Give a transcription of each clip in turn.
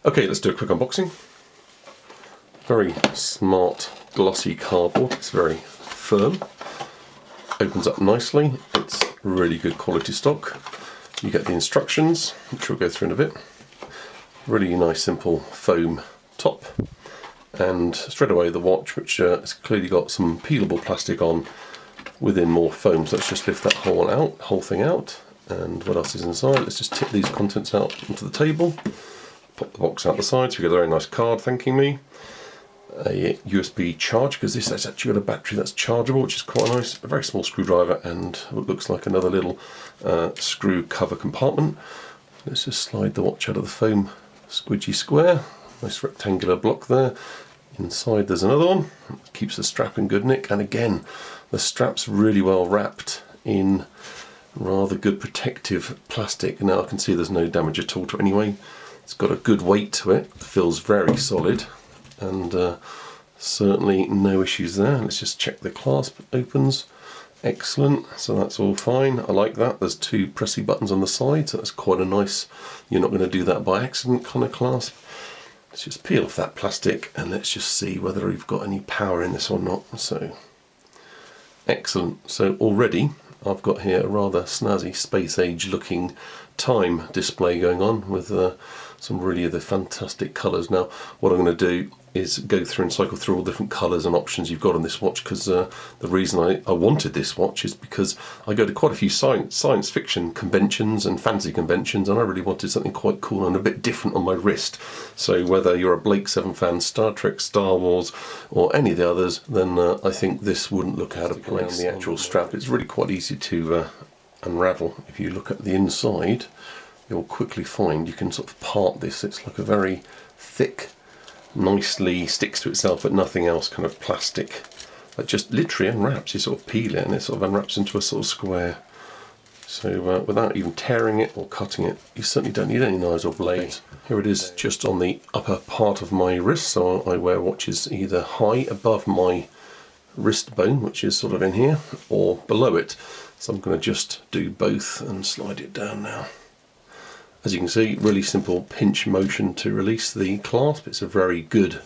Okay, let's do a quick unboxing. Very smart glossy cardboard, it's very firm, opens up nicely, it's really good quality stock. You get the instructions, which we'll go through in a bit. Really nice simple foam top, and straight away the watch, which has clearly got some peelable plastic on within more foam. So let's just lift that whole thing out. And what else is inside? Let's just tip these contents out onto the table, pop the box out the side, so we get a very nice card thanking me. A USB charge, because this has actually got a battery that's chargeable, which is quite nice. A very small screwdriver and what looks like another little screw cover compartment. Let's just slide the watch out of the foam squidgy square. Nice rectangular block there. Inside there's another one. Keeps the strap in good nick, and again the strap's really well wrapped in rather good protective plastic. Now I can see there's no damage at all to it anyway. It's got a good weight to it, feels very solid, and certainly no issues there. Let's just check the clasp opens. Excellent, so that's all fine. I like that. There's two pressy buttons on the side, so that's quite a nice, you're not going to do that by accident kind of clasp. Let's just peel off that plastic and let's just see whether we've got any power in this or not. So excellent. So already I've got here a rather snazzy space age looking time display going on with some really the fantastic colours. Now what I'm going to do is go through and cycle through all different colours and options you've got on this watch, because the reason I wanted this watch is because I go to quite a few science fiction conventions and fantasy conventions, and I really wanted something quite cool and a bit different on my wrist. So whether you're a Blake 7 fan, Star Trek, Star Wars or any of the others, then I think this wouldn't look out of place. The actual strap, it's really quite easy to unravel. If you look at the inside, you'll quickly find you can sort of part this. It's like a very thick, nicely sticks to itself but nothing else kind of plastic that just literally unwraps. You sort of peel it and it sort of unwraps into a sort of square. So without even tearing it or cutting it, you certainly don't need any knives or blades. Here it is just on the upper part of my wrist, so I wear watches either high above my wrist bone, which is sort of in here, or below it. So I'm going to just do both and slide it down now. As you can see, really simple pinch motion to release the clasp. It's a very good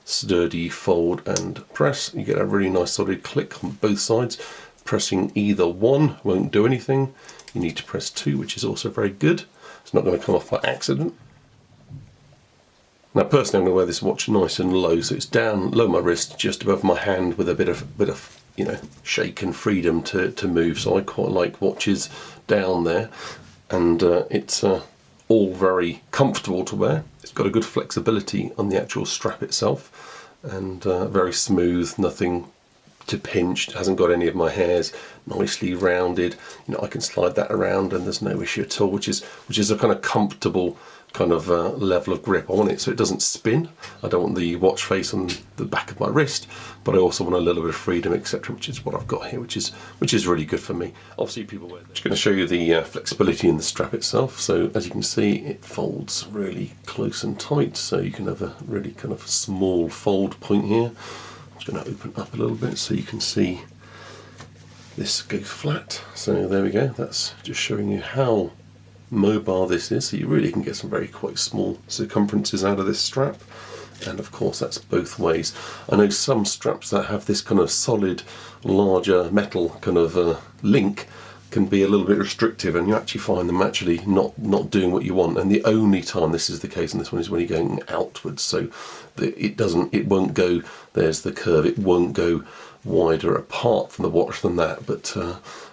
sturdy fold and press. You get a really nice solid click on both sides. Pressing either one won't do anything. You need to press two, which is also very good. It's not going to come off by accident. Now personally I'm going to wear this watch nice and low, so it's down low my wrist, just above my hand, with a bit of you know, shake and freedom to move. So I quite like watches down there, and it's all very comfortable to wear. It's got a good flexibility on the actual strap itself, and very smooth, nothing to pinch. It hasn't got any of my hairs, nicely rounded. You know, I can slide that around and there's no issue at all, which is a kind of comfortable kind of level of grip. I want it so it doesn't spin. I don't want the watch face on the back of my wrist, but I also want a little bit of freedom, etc., which is what I've got here, which is really good for me. Obviously people wear that. I'm just going to show you the flexibility in the strap itself. So as you can see, it folds really close and tight, so you can have a really kind of small fold point here. I'm just going to open up a little bit so you can see this goes flat. So there we go, that's just showing you how mobile this is, so you really can get some very quite small circumferences out of this strap, and of course that's both ways. I know some straps that have this kind of solid larger metal kind of link can be a little bit restrictive, and you actually find them actually not doing what you want. And the only time this is the case in this one is when you're going outwards, so it won't go, there's the curve, it won't go wider apart from the watch than that, but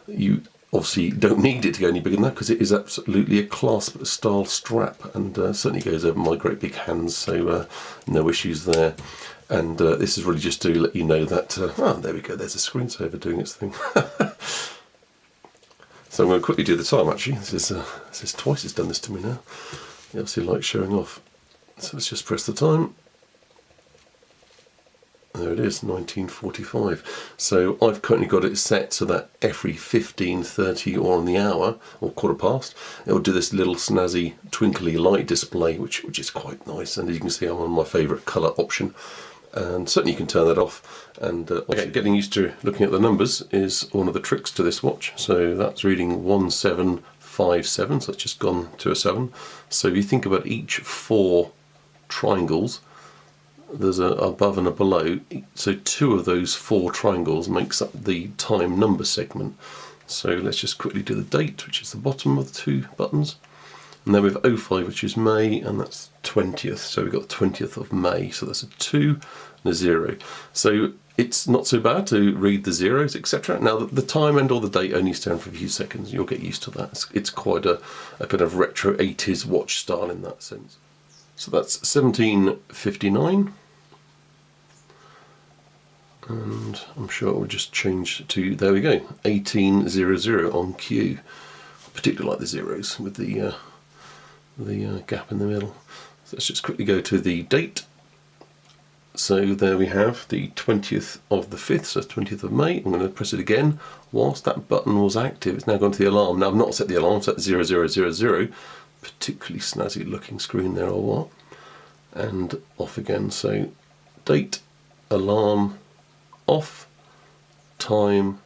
you obviously don't need it to go any bigger than that, because it is absolutely a clasp style strap, and certainly goes over my great big hands, so no issues there. And this is really just to let you know that, oh, there we go, there's a screensaver doing its thing. So I'm going to quickly do the time actually. This is twice it's done this to me now. You obviously like showing off. So let's just press the time. There it is, 19:45. So I've currently got it set so that every 15:30 or on the hour, or quarter past, it'll do this little snazzy twinkly light display, which is quite nice. And as you can see, I'm on my favourite colour option. And certainly you can turn that off. And getting used to looking at the numbers is one of the tricks to this watch. So that's reading 1757, so it's just gone to a 7. So if you think about each 4 triangles. There's a above and a below, so 2 of those 4 triangles makes up the time number segment. So let's just quickly do the date, which is the bottom of the 2 buttons. And then we have 05, which is May, and that's 20th. So we've got the 20th of May. So that's a 2 and a 0. So it's not so bad to read the zeros, etc. Now the time and or the date only stand for a few seconds. You'll get used to that. It's quite a kind of retro 80s watch style in that sense. So that's 1759. And I'm sure it will just change to, there we go, 1800 on cue. I particularly like the zeros with the gap in the middle. So let's just quickly go to the date. So there we have the 20th of the 5th, so that's 20th of May. I'm going to press it again. Whilst that button was active, it's now gone to the alarm. Now I've not set the alarm, set 0000. Particularly snazzy looking screen there or what. And off again. So date, alarm, off, time,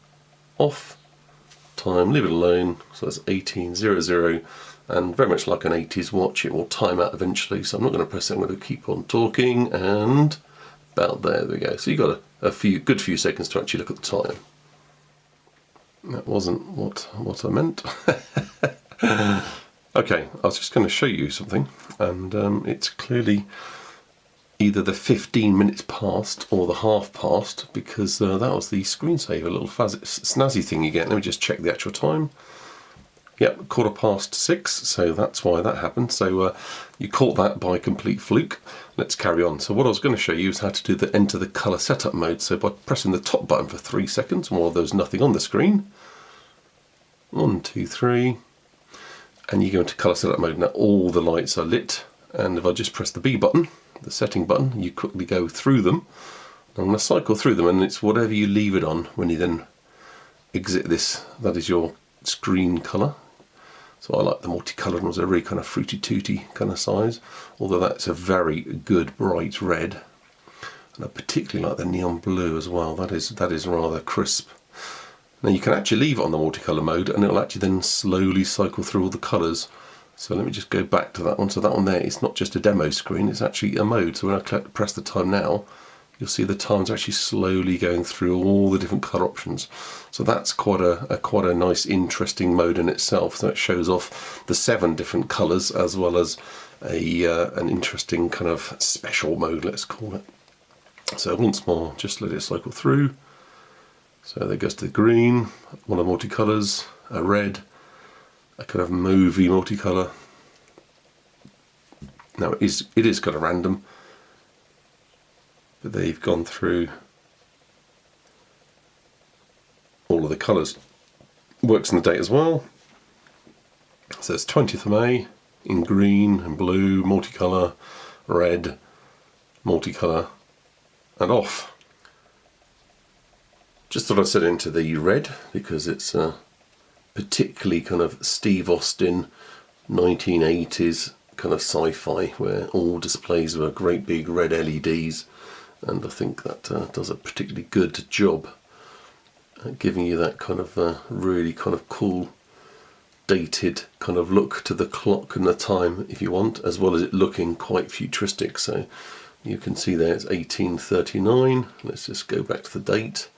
leave it alone. So that's 1800. And very much like an 80s watch, it will time out eventually. So I'm not going to press it, I'm going to keep on talking, and about there we go. So you've got a good few seconds to actually look at the time. That wasn't what I meant. Okay, I was just going to show you something, and it's clearly either the 15 minutes past or the half past, because that was the screensaver, little snazzy thing you get. Let me just check the actual time. Yep, 6:15, so that's why that happened. So you caught that by complete fluke. Let's carry on. So what I was going to show you is how to do enter the colour setup mode. So by pressing the top button for 3 seconds while there's nothing on the screen. 1, 2, 3. And you go into colour setup mode. Now all the lights are lit. And if I just press the B button, the setting button, you quickly go through them. I'm going to cycle through them, and it's whatever you leave it on when you then exit this. That is your screen colour. So I like the multicolour ones. They're really kind of fruity tooty kind of size, although that's a very good bright red. And I particularly like the neon blue as well. That is rather crisp. Now you can actually leave it on the multicolour mode, and it'll actually then slowly cycle through all the colours. So let me just go back to that one. So that one there, it's not just a demo screen, it's actually a mode. So when I press the time now, you'll see the time's actually slowly going through all the different colour options. So that's quite a nice, interesting mode in itself. So it shows off the 7 different colours, as well as an interesting kind of special mode, let's call it. So once more, just let it cycle through. So there goes to the green, one of the multicolours, a red, a kind of movie multicolour. Now it is kind of random, but they've gone through all of the colours. Works in the date as well. So it's 20th of May in green and blue, multicolour, red, multicolour, and off. Just thought I'd set it into the red because it's particularly kind of Steve Austin 1980s kind of sci-fi, where all displays were great big red LEDs, and I think that does a particularly good job at giving you that kind of really kind of cool dated kind of look to the clock and the time if you want, as well as it looking quite futuristic. So you can see there it's 1839. Let's just go back to the date.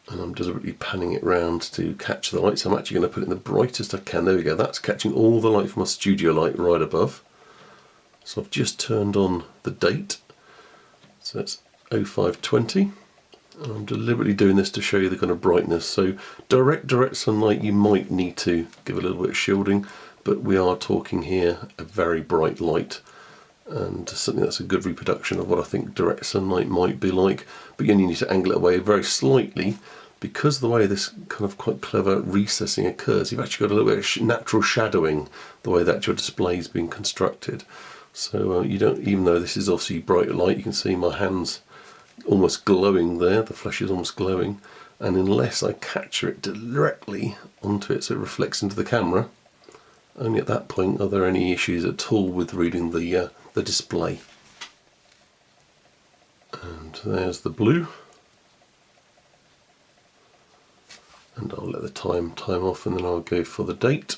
And I'm deliberately panning it round to catch the light. So I'm actually going to put it in the brightest I can. There we go. That's catching all the light from my studio light right above. So I've just turned on the date. So it's 0520. And I'm deliberately doing this to show you the kind of brightness. So direct sunlight, you might need to give a little bit of shielding, but we are talking here a very bright light, and something that's a good reproduction of what I think direct sunlight might be like. But again, you need to angle it away very slightly, because the way this kind of quite clever recessing occurs, you've actually got a little bit of natural shadowing the way that your display is being constructed. So you don't, even though this is obviously bright light, you can see my hands almost glowing there, the flesh is almost glowing, and unless I capture it directly onto it so it reflects into the camera, only at that point are there any issues at all with reading the display. And there's the blue, and I'll let the time off, and then I'll go for the date.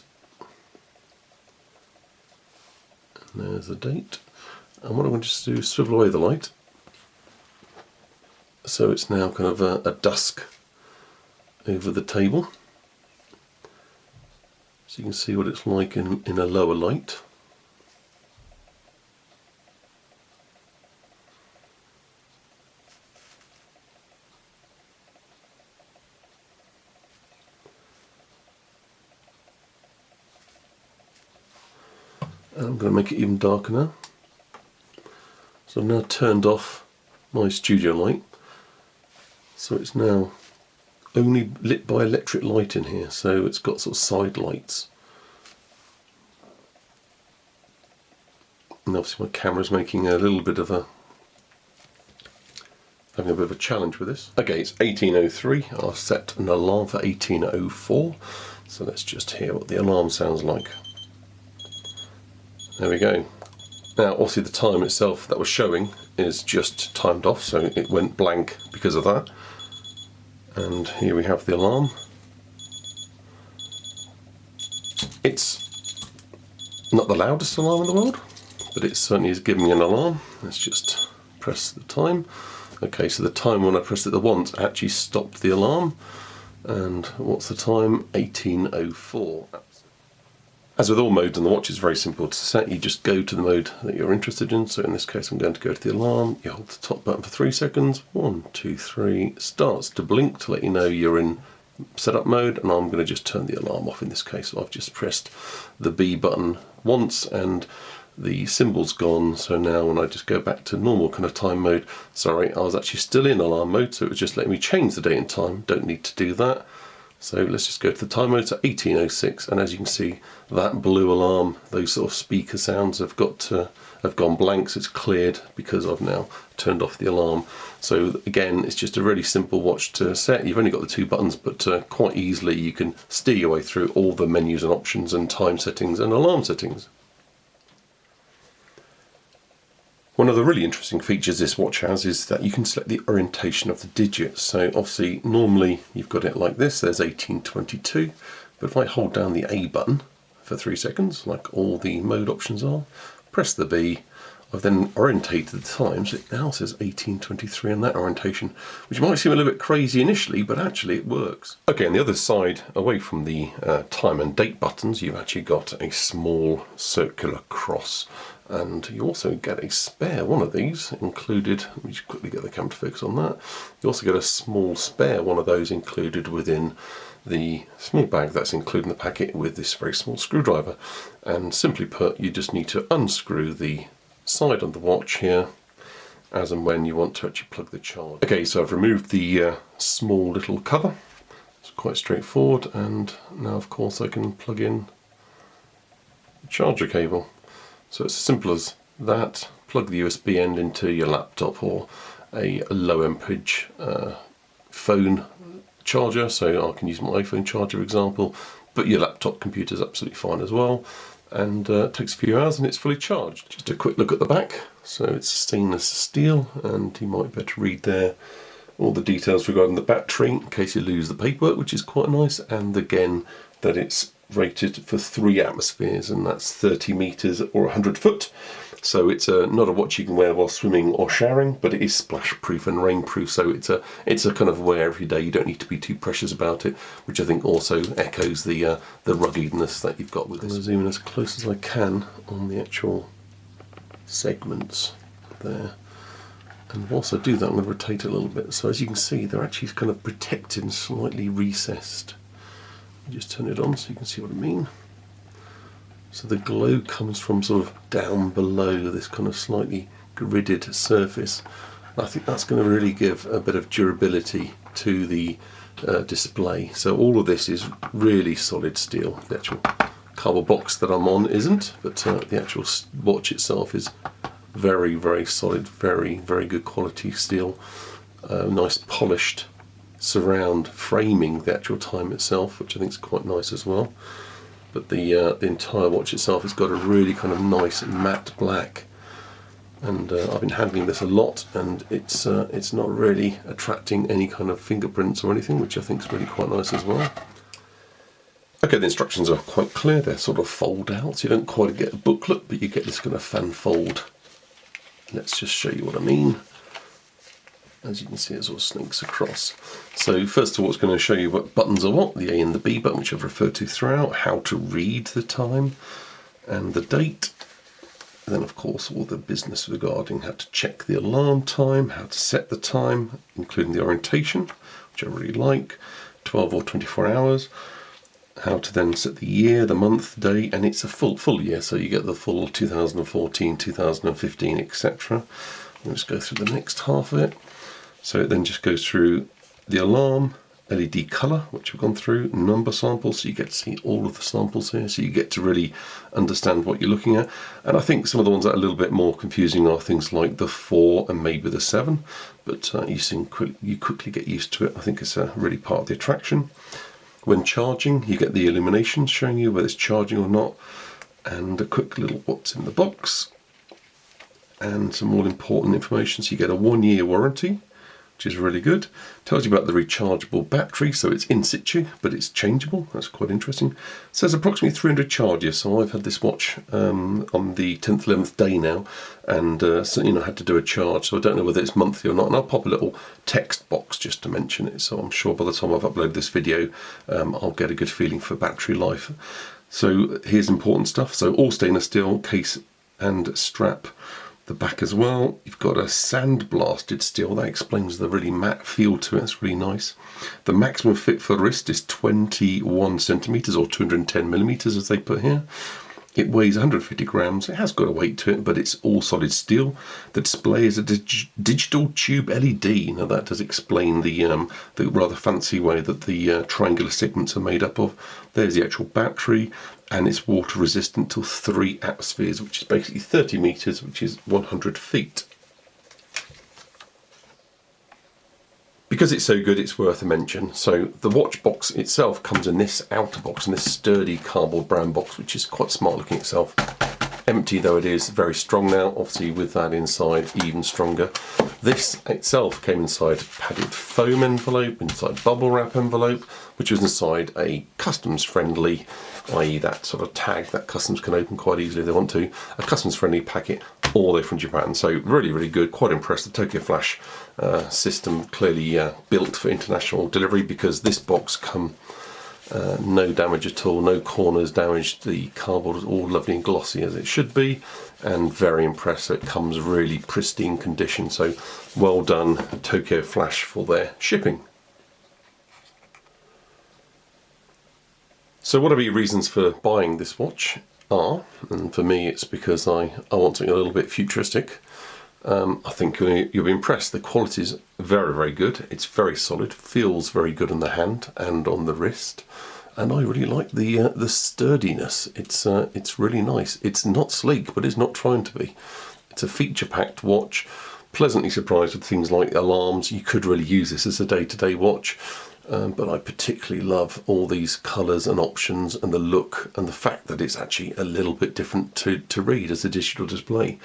There's the date. And what I'm going to just do is swivel away the light. So it's now kind of a dusk over the table. So you can see what it's like in a lower light. And I'm going to make it even darker now. So I've now turned off my studio light. So it's now only lit by electric light in here, so it's got sort of side lights. And obviously my camera's making a little bit of having a bit of a challenge with this. Okay, it's 18:03. I've set an alarm for 18:04. So let's just hear what the alarm sounds like. There we go. Now obviously the time itself that was showing is just timed off, so it went blank because of that. And here we have the alarm. It's not the loudest alarm in the world, but it certainly is giving me an alarm. Let's just press the time. Okay, so the time when I pressed it the once actually stopped the alarm. And what's the time? 18:04. As with all modes on the watch, it's very simple to set. You just go to the mode that you're interested in. So in this case, I'm going to go to the alarm. You hold the top button for 3 seconds. 1, 2, 3. Starts to blink to let you know you're in setup mode. And I'm going to just turn the alarm off in this case. So I've just pressed the B button once and the symbol's gone. So now when I just go back to normal kind of time mode, sorry, I was actually still in alarm mode. So it was just letting me change the date and time. Don't need to do that. So let's just go to the time mode, so 18:06, and as you can see, that blue alarm, those sort of speaker sounds have gone blank, so it's cleared because I've now turned off the alarm. So again, it's just a really simple watch to set. You've only got the 2 buttons, but quite easily you can steer your way through all the menus and options and time settings and alarm settings. One of the really interesting features this watch has is that you can select the orientation of the digits. So obviously normally you've got it like this, there's 18:22, but if I hold down the A button for 3 seconds, like all the mode options are, press the B, I've then orientated the time, so it now says 18:23 in that orientation, which might seem a little bit crazy initially, but actually it works. Okay, on the other side, away from the time and date buttons, you've actually got a small circular cross. And you also get a spare one of these included. Let me just quickly get the camera to focus on that. You also get a small spare one of those included within the small bag that's included in the packet with this very small screwdriver. And simply put, you just need to unscrew the side of the watch here as and when you want to actually plug the charge. Okay, so I've removed the small little cover. It's quite straightforward, and now of course I can plug in the charger cable. So it's as simple as that. Plug the USB end into your laptop or a low amperage phone charger. So I can use my iPhone charger, for example, but your laptop computer is absolutely fine as well. And it takes a few hours and it's fully charged. Just a quick look at the back. So it's stainless steel, and you might be able to read there all the details regarding the battery in case you lose the paperwork, which is quite nice. And again, that it's rated for 3 atmospheres, and that's 30 meters or 100 foot. So it's not a watch you can wear while swimming or showering, but it is splash proof and rain proof. So it's a kind of wear every day. You don't need to be too precious about it, which I think also echoes the ruggedness that you've got with this. I'm going to zoom in as close as I can on the actual segments there. And whilst I do that, I'm going to rotate it a little bit. So as you can see, they're actually kind of protected and slightly recessed. Just turn it on so you can see what I mean. So the glow comes from sort of down below this kind of slightly gridded surface. I think that's going to really give a bit of durability to the display. So all of this is really solid steel. The actual cardboard box that I'm on isn't, but the actual watch itself is very, very solid, very, very good quality steel. Nice polished surround framing the actual time itself, which I think is quite nice as well. But the entire watch itself has got a really kind of nice matte black, and I've been handling this a lot, and it's not really attracting any kind of fingerprints or anything, which I think is really quite nice as well. Okay, the instructions are quite clear. They're sort of fold out, so you don't quite get a booklet, but you get this kind of fan fold. Let's just show you what I mean. As you can see, it sort of snakes across. So first of all, it's going to show you what buttons are what, the A and the B button, which I've referred to throughout, how to read the time and the date. And then, of course, all the business regarding how to check the alarm time, how to set the time, including the orientation, which I really like, 12 or 24 hours. How to then set the year, the month, day, and it's a full year, so you get the full 2014, 2015, etc. We'll just go through the next half of it. So it then just goes through the alarm, LED colour, which we've gone through, number samples, so you get to see all of the samples here, so you get to really understand what you're looking at. And I think some of the ones that are a little bit more confusing are things like the 4 and maybe the 7, but you quickly get used to it. I think it's really part of the attraction. When charging, you get the illuminations showing you whether it's charging or not, and a quick little what's in the box, and some more important information. So you get a 1-year warranty, which is really good. Tells you about the rechargeable battery, so it's in situ, but it's changeable. That's quite interesting. It says approximately 300 charges, so I've had this watch on the 10th, 11th day now, and had to do a charge, so I don't know whether it's monthly or not, and I'll pop a little text box just to mention it, so I'm sure by the time I've uploaded this video, I'll get a good feeling for battery life. So here's important stuff. So all stainless steel, case and strap. The back as well, you've got a sandblasted steel. That explains the really matte feel to it. It's really nice. The maximum fit for wrist is 21 centimeters or 210 millimeters, as they put here. It weighs 150 grams. It has got a weight to it, but it's all solid steel. The display is a digital tube LED. Now that does explain the rather fancy way that the triangular segments are made up of. There's the actual battery, and it's water resistant till 3 atmospheres, which is basically 30 meters, which is 100 feet. Because it's so good, it's worth a mention. So the watch box itself comes in this outer box, in this sturdy cardboard brown box, which is quite smart looking itself. Empty though it is, very strong now, obviously with that inside, even stronger. This itself came inside padded foam envelope, inside bubble wrap envelope, which was inside a customs friendly, i.e. that sort of tag that customs can open quite easily if they want to, a customs friendly packet all the way from Japan. So really, really good, quite impressed. The TokyoFlash system clearly built for international delivery, because this box come no damage at all, no corners damaged. The cardboard is all lovely and glossy as it should be, and very impressed. So it comes really pristine condition. So well done TokyoFlash for their shipping. So whatever your reasons for buying this watch are, and for me it's because I want something a little bit futuristic. I think you'll be impressed. The quality is very, very good. It's very solid, feels very good on the hand and on the wrist, and I really like the sturdiness. It's really nice. It's not sleek, but it's not trying to be. It's a feature-packed watch. Pleasantly surprised with things like alarms. You could really use this as a day-to-day watch. But I particularly love all these colours and options and the look and the fact that it's actually a little bit different to read as a digital display.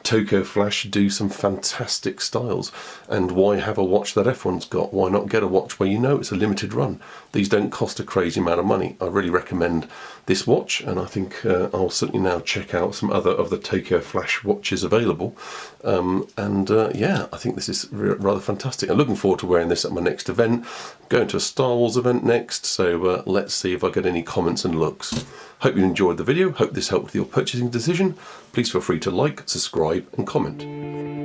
TokyoFlash do some fantastic styles, and why have a watch that everyone's got? Why not get a watch where you know it's a limited run? These don't cost a crazy amount of money. I really recommend this watch, and I think I'll certainly now check out some other of the TokyoFlash watches available. Yeah, I think this is rather fantastic. I'm looking forward to wearing this at my next event. I'm going to a Star Wars event next, so let's see if I get any comments and looks. Hope you enjoyed the video. Hope this helped with your purchasing decision. Please feel free to like, subscribe and comment.